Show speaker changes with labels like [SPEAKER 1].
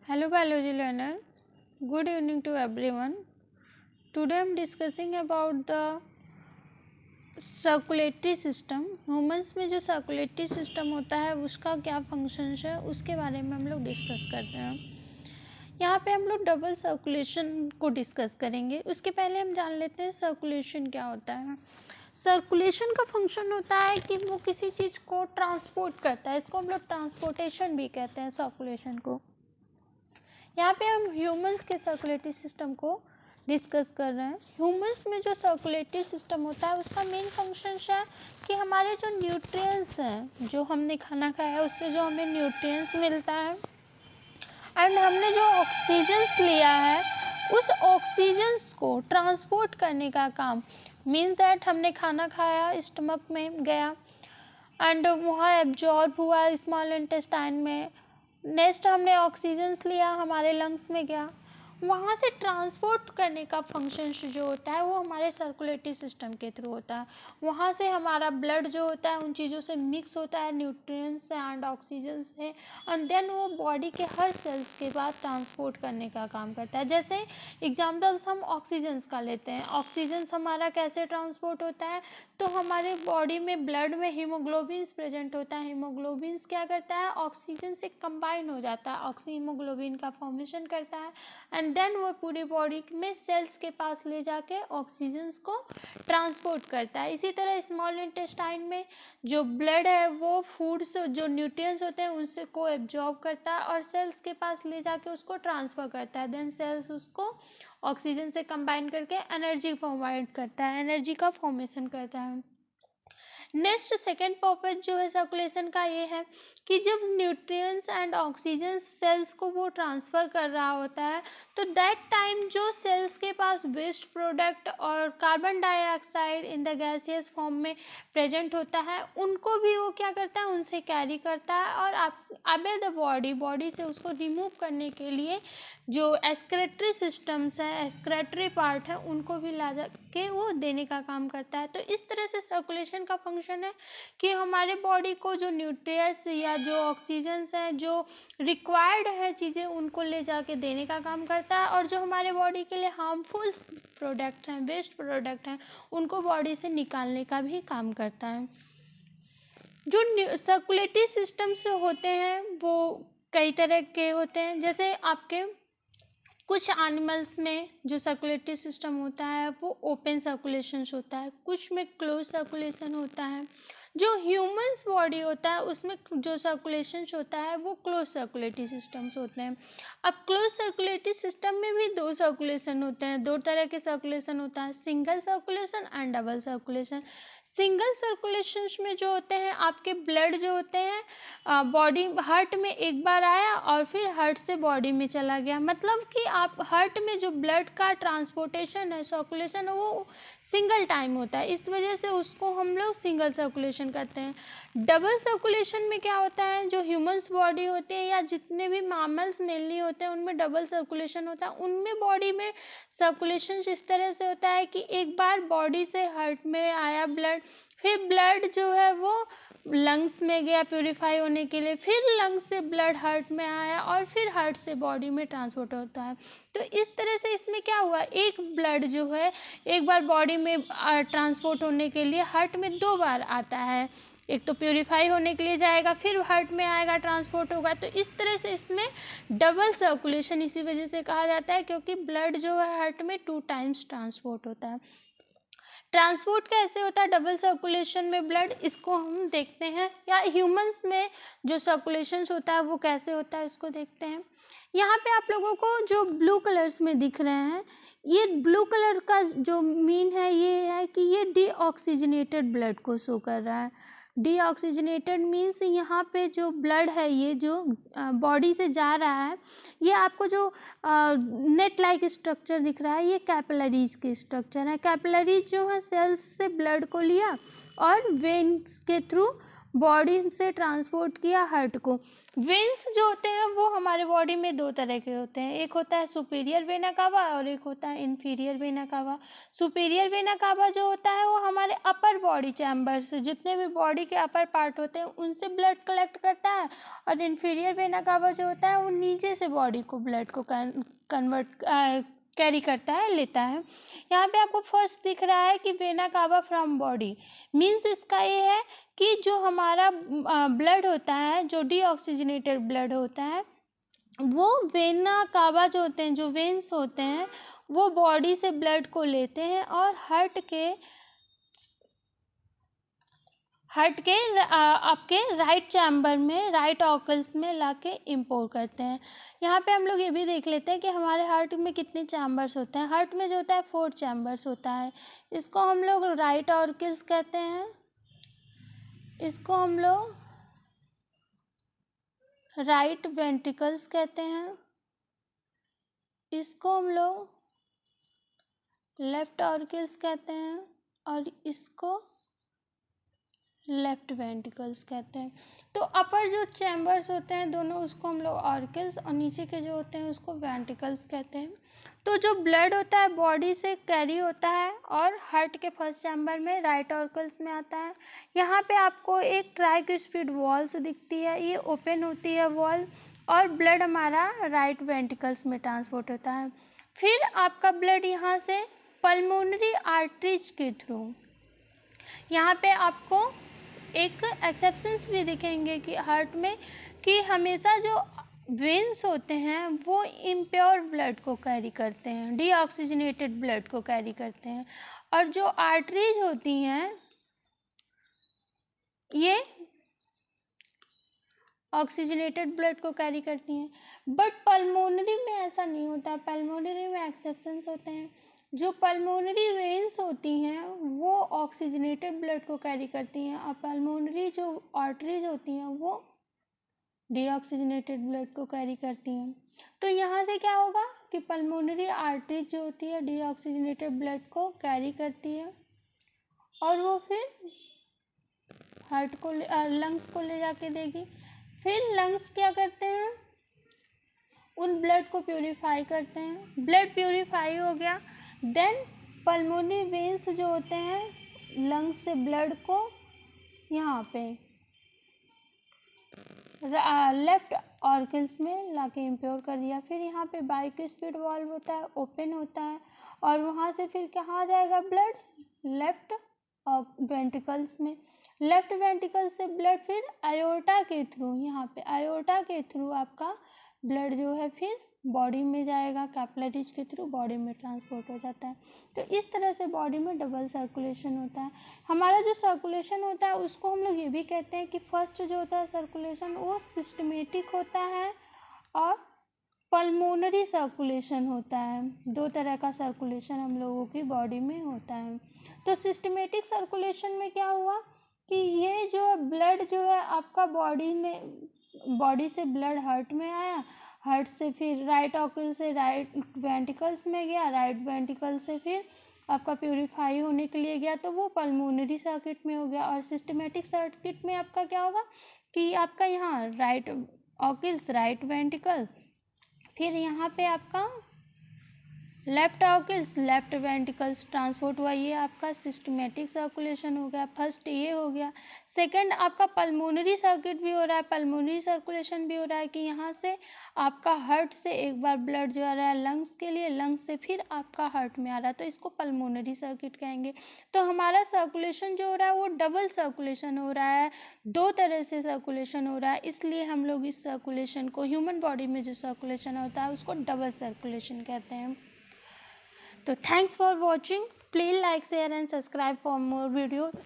[SPEAKER 1] Hello biology learner, good evening to everyone. Today I am discussing about the circulatory system. Humans में जो circulatory system होता है उसका क्या फंक्शंस है उसके बारे में हम लोग डिस्कस करते हैं. यहाँ पे हम लोग डबल सर्कुलेशन को डिस्कस करेंगे. उसके पहले हम जान लेते हैं सर्कुलेशन क्या होता है. सर्कुलेशन का फंक्शन होता है कि वो किसी चीज़ को ट्रांसपोर्ट करता है. इसको हम लोग ट्रांसपोर्टेशन भी कहते हैं सर्कुलेशन को. यहाँ पे हम ह्यूमंस के सर्कुलेटरी सिस्टम को डिस्कस कर रहे हैं. ह्यूमंस में जो सर्कुलेटरी सिस्टम होता है उसका मेन फंक्शन है कि हमारे जो न्यूट्रिएंट्स हैं, जो हमने खाना खाया है उससे जो हमें न्यूट्रिएंट्स मिलता है एंड हमने जो ऑक्सीजन्स लिया है उस ऑक्सीजन्स को ट्रांसपोर्ट करने का काम. मीन्स दैट हमने खाना खाया, स्टमक में गया एंड वहाँ एब्जॉर्ब हुआ स्मॉल इंटेस्टाइन में. नेक्स्ट हमने ऑक्सीजन्स लिया, हमारे लंग्स में गया. वहाँ से ट्रांसपोर्ट करने का फंक्शन जो होता है वो हमारे सर्कुलेटरी सिस्टम के थ्रू होता है. वहाँ से हमारा ब्लड जो होता है उन चीज़ों से मिक्स होता है, न्यूट्रिएंट्स एंड ऑक्सीजन से, एंड देन वो बॉडी के हर सेल्स के बाद ट्रांसपोर्ट करने का काम करता है. जैसे एग्जाम्पल्स हम ऑक्सीजन्स का लेते हैं. ऑक्सीजन्स हमारा कैसे ट्रांसपोर्ट होता है, तो हमारे बॉडी में ब्लड में हीमोग्लोबिन्स प्रेजेंट होता है. हीमोग्लोबिन्स क्या करता है, ऑक्सीजन से कंबाइन हो जाता है, ऑक्सी हीमोग्लोबिन का फॉर्मेशन करता है एंड देन वो पूरी बॉडी में सेल्स के पास ले जाके ऑक्सीजन्स को ट्रांसपोर्ट करता है. इसी तरह स्मॉल इंटेस्टाइन में जो ब्लड है वो फूड्स जो न्यूट्रिएंट्स होते हैं उनसे को एब्जॉर्ब करता है और सेल्स के पास ले जाके उसको ट्रांसफ़र करता है. देन सेल्स उसको ऑक्सीजन से कंबाइन करके एनर्जी प्रोवाइड करता है, एनर्जी का फॉर्मेशन करता है. नेक्स्ट सेकेंड पर्पज जो है सर्कुलेशन का ये है कि जब न्यूट्रिएंट्स एंड ऑक्सीजन सेल्स को वो ट्रांसफ़र कर रहा होता है तो दैट टाइम जो सेल्स के पास वेस्ट प्रोडक्ट और carbon dioxide in the gaseous form में प्रेजेंट होता है उनको भी वो क्या करता है, उनसे कैरी करता है और अबे द बॉडी से उसको रिमूव करने के लिए जो एक्सक्रेटरी सिस्टम्स हैं, एक्सक्रेटरी पार्ट है, उनको भी ला जा के वो देने का काम करता है. तो इस तरह से सर्कुलेशन का फंक्शन है कि हमारे बॉडी को जो न्यूट्रिएंट्स या जो ऑक्सीजन्स हैं, जो रिक्वायर्ड है चीज़ें, उनको ले जाके देने का काम करता है और जो हमारे बॉडी के लिए हार्मफुल प्रोडक्ट हैं, वेस्ट प्रोडक्ट हैं, उनको बॉडी से निकालने का भी काम करता है. जो सर्कुलेटरी सिस्टम्स होते हैं वो कई तरह के होते हैं. जैसे आपके कुछ एनिमल्स में जो सर्कुलेटरी सिस्टम होता है वो ओपन सर्कुलेशन होता है, कुछ में क्लोज सर्कुलेशन होता है. जो ह्यूमंस बॉडी होता है उसमें जो सर्कुलेशन होता है वो क्लोज सर्कुलेटरी सिस्टम्स होते हैं. अब क्लोज सर्कुलेटरी सिस्टम में भी दो सर्कुलेशन होते हैं, दो तरह के सर्कुलेशन होता है, single circulation and double circulation. Single circulations में जो होते हैं आपके ब्लड जो होते हैं बॉडी हार्ट में एक बार आया और फिर हार्ट से बॉडी में चला गया. मतलब कि आप हार्ट में जो ब्लड का ट्रांसपोर्टेशन है, सर्कुलेशन है, वो सिंगल टाइम होता है. इस वजह से उसको हम लोग सिंगल सर्कुलेशन करते हैं. डबल सर्कुलेशन में क्या होता है, जो ह्यूमंस बॉडी होती है या जितने भी मैमल्स मेनली होते हैं उनमें डबल सर्कुलेशन होता है. उनमें बॉडी में सर्कुलेशन इस तरह से होता है कि एक बार बॉडी से हार्ट में आया ब्लड, फिर ब्लड जो है वो लंग्स में गया प्यूरिफाई होने के लिए, फिर लंग्स से ब्लड हार्ट में आया और फिर हार्ट से बॉडी में ट्रांसपोर्ट होता है. तो इस तरह से इसमें क्या हुआ, एक ब्लड जो है एक बार बॉडी में ट्रांसपोर्ट होने के लिए हार्ट में दो बार आता है. एक तो प्यूरिफाई होने के लिए जाएगा, फिर हार्ट में आएगा, ट्रांसपोर्ट होगा. तो इस तरह से इसमें डबल सर्कुलेशन इसी वजह से कहा जाता है क्योंकि ब्लड जो है हार्ट में 2 टाइम्स ट्रांसपोर्ट होता है. ट्रांसपोर्ट कैसे होता है डबल सर्कुलेशन में ब्लड, इसको हम देखते हैं. या ह्यूमंस में जो सर्कुलेशन होता है वो कैसे होता है इसको देखते हैं. यहाँ पे आप लोगों को जो ब्लू कलर्स में दिख रहे हैं, ये ब्लू कलर का जो मीन है ये है कि ये डीऑक्सीजनेटेड ब्लड को शो कर रहा है. डीऑक्सीजनेटेड मीन्स यहाँ पे जो ब्लड है ये जो बॉडी से जा रहा है, ये आपको जो नेट लाइक स्ट्रक्चर दिख रहा है ये कैपिलरीज के स्ट्रक्चर है. कैपिलरीज जो है सेल्स से ब्लड को लिया और वेन्स के थ्रू बॉडी से ट्रांसपोर्ट किया हार्ट को। वेन्स जो होते हैं वो हमारे बॉडी में दो तरह के होते हैं, एक होता है सुपीरियर वेना कावा और एक होता है inferior vena cava. Superior vena cava जो होता है वो हमारे अपर बॉडी चैम्बर से, जितने भी बॉडी के अपर पार्ट होते हैं उनसे ब्लड कलेक्ट करता है, और इन्फीरियर वेना कावा जो होता है वो नीचे से बॉडी को ब्लड को कन्वर्ट कैरी करता है, लेता है। यहाँ पे आपको फर्स्ट दिख रहा है कि vena cava from body, means इसका ये है कि जो हमारा ब्लड होता है, जो डीऑक्सीजनेटेड ब्लड होता है, वो वेना कावा जो होते हैं, जो वेन्स होते हैं, वो बॉडी से ब्लड को लेते हैं और हार्ट के आपके राइट चैम्बर में, राइट ऑकल्स में लाके इम्पोर्ट करते हैं। यहाँ पे हम लोग ये भी देख लेते हैं कि हमारे हार्ट में कितने चैम्बर्स होते हैं। हार्ट में जो होता है 4 चैम्बर्स होता है। इसको हम लोग राइट ऑर्किल्स कहते हैं, इसको हम लोग राइट वेंट्रिकल्स कहते हैं, इसको हम लोग लेफ्ट ऑर्किल्स कहते हैं और इसको लेफ्ट वेंट्रिकल्स कहते हैं। तो अपर जो चैम्बर्स होते हैं दोनों, उसको हम लोग ऑर्किल्स, और नीचे के जो होते हैं उसको वेंट्रिकल्स कहते हैं। तो जो ब्लड होता है बॉडी से कैरी होता है और हार्ट के फर्स्ट चैम्बर में राइट ऑर्किल्स में आता है। यहाँ पे आपको एक ट्राइक्यूस्पिड वॉल्व दिखती है, ये ओपन होती है वॉल्व, और ब्लड हमारा राइट वेंट्रिकल्स में ट्रांसपोर्ट होता है। फिर आपका ब्लड यहाँ से पल्मोनरी आर्टरीज के थ्रू, यहाँ पे आपको एक एक्सेप्शंस भी दिखेंगे कि हार्ट में, कि हमेशा जो वेन्स होते हैं वो इम्प्योर ब्लड को कैरी करते हैं, डीऑक्सीजनेटेड ब्लड को कैरी करते हैं, और जो आर्टरीज होती हैं ये ऑक्सीजनेटेड ब्लड को कैरी करती हैं। बट पल्मोनरी में ऐसा नहीं होता, पल्मोनरी में एक्सेप्शंस होते हैं। जो पल्मोनरी वेन्स होती हैं वो ऑक्सीजनेटेड ब्लड को कैरी करती हैं, और पल्मोनरी जो आर्टरीज होती हैं वो डीऑक्सीजनेटेड ब्लड को कैरी करती हैं। तो यहाँ से क्या होगा कि पल्मोनरी आर्टरीज जो होती है डीऑक्सीजनेटेड ब्लड को कैरी करती है, और वो फिर हार्ट को लंग्स को ले जाके देगी। फिर लंग्स क्या करते हैं, उन ब्लड को प्यूरिफाई करते हैं। ब्लड प्यूरिफाई हो गया, देन पल्मोनरी वेन्स जो होते हैं लंग्स से ब्लड को यहाँ पे लेफ्ट ऑर्किल्स में लाके इम्प्योर कर दिया। फिर यहाँ पे बाइक्यूस्पिड वॉल्व होता है, ओपन होता है, और वहाँ से फिर कहाँ जाएगा ब्लड, लेफ्ट वेंट्रिकल्स में। लेफ्ट वेंट्रिकल से ब्लड फिर आयोर्टा के थ्रू, यहाँ पे आयोर्टा के थ्रू आपका ब्लड जो है फिर बॉडी में जाएगा, कैपिलरीज के थ्रू बॉडी में ट्रांसपोर्ट हो जाता है। तो इस तरह से बॉडी में डबल सर्कुलेशन होता है। हमारा जो सर्कुलेशन होता है उसको हम लोग ये भी कहते हैं कि फर्स्ट जो होता है सर्कुलेशन वो सिस्टमेटिक होता है और पल्मोनरी सर्कुलेशन होता है। दो तरह का सर्कुलेशन हम लोगों की बॉडी में होता है। तो सिस्टमेटिक सर्कुलेशन में क्या हुआ कि ये जो ब्लड जो है आपका बॉडी से ब्लड हार्ट में आया, हार्ट से फिर राइट ऑर्किल से राइट वेंट्रिकल्स में गया, राइट वेंट्रिकल से फिर आपका प्यूरिफाई होने के लिए गया, तो वो पल्मोनरी सर्किट में हो गया। और सिस्टमेटिक सर्किट में आपका क्या होगा कि आपका यहाँ राइट ऑर्किल्स, राइट वेंट्रिकल, फिर यहाँ पे आपका लेफ्ट ऑर्किल्स, लेफ्ट वेंट्रिकल्स ट्रांसपोर्ट हुआ, ये आपका सिस्टमेटिक सर्कुलेशन हो गया। फर्स्ट ये हो गया। सेकंड आपका पल्मोनरी सर्किट भी हो रहा है, पल्मोनरी सर्कुलेशन भी हो रहा है कि यहाँ से आपका हार्ट से एक बार ब्लड जो आ रहा है लंग्स के लिए, लंग्स से फिर आपका हार्ट में आ रहा है, तो इसको पल्मोनरी सर्किट कहेंगे। तो हमारा सर्कुलेशन जो हो रहा है वो डबल सर्कुलेशन हो रहा है, दो तरह से सर्कुलेशन हो रहा है, इसलिए हम लोग इस सर्कुलेशन को, ह्यूमन बॉडी में जो सर्कुलेशन होता है उसको डबल सर्कुलेशन कहते हैं। So thanks for watching. Please like, share and subscribe for more videos.